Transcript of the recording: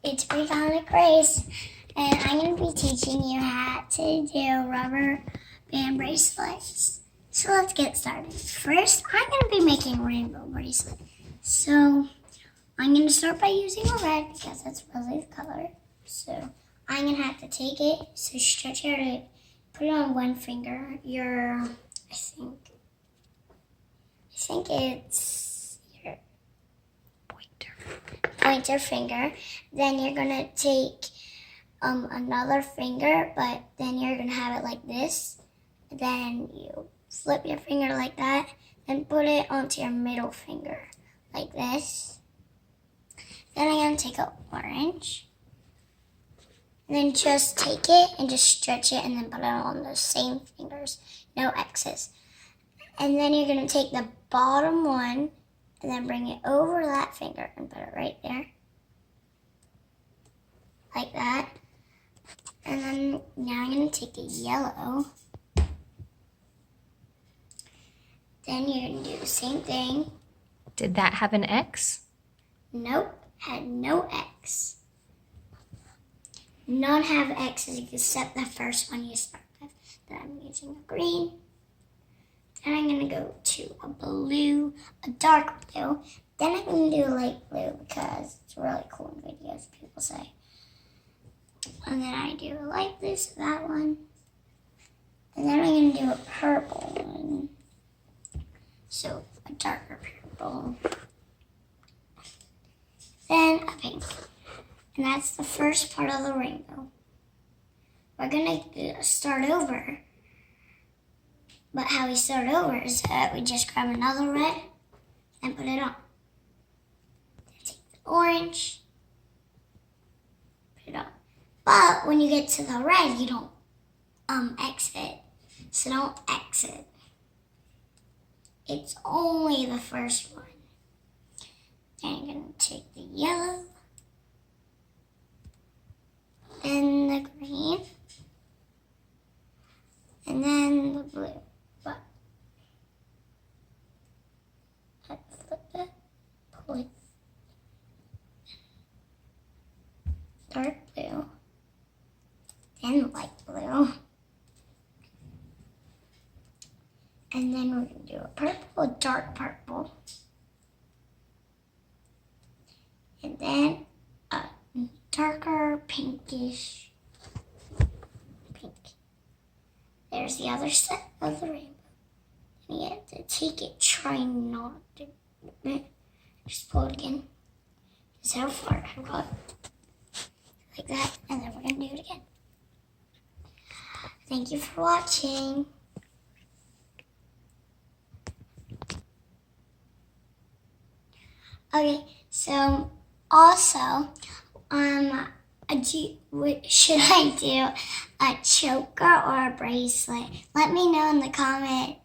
It's Breanna Grace, and I'm going to be teaching you how to do rubber band bracelets. So let's get started. First, I'm going to be making a rainbow bracelet. So I'm going to start by using a red because that's really the color. So I'm going to have to take it, so stretch out it, put it on one finger. I think it's your pointer finger. Then you're gonna take another finger, but then you're gonna have it like this. Then you flip your finger like that, then put it onto your middle finger like this. Then I'm gonna take an orange, and then just take it and just stretch it and then put it on those same fingers, no X's. And then you're gonna take the bottom one and then bring it over that finger and put it right there. Like that. And then now I'm going to take a yellow. Then you're going to do the same thing. Did that have an X? Nope, had no X. None have X's except the first one you start with. Then I'm using a green. Then I'm going to go to a blue, a dark blue. Then I'm going to do a light blue because it's really cool in videos, people say. And then I do a light blue, so that one. And then I'm going to do a purple one. So a darker purple. Then a pink. And that's the first part of the rainbow. We're going to start over. But how we start over is that we just grab another red and put it on. Then take the orange, put it on. But when you get to the red, you don't exit. So don't exit. It's only the first one. Then you're going to take the yellow and the green and then the blue. But let's flip it, pull it, dark blue, then light blue, and then we're going to do a purple, a dark purple, and then a darker pinkish pink. There's the other side of the rainbow. And you have to take it, try not to just pull it again. This is how far I got. Like that, and then we're going to do it again. Thank you for watching. Okay, so also, should I do a choker or a bracelet? Let me know in the comment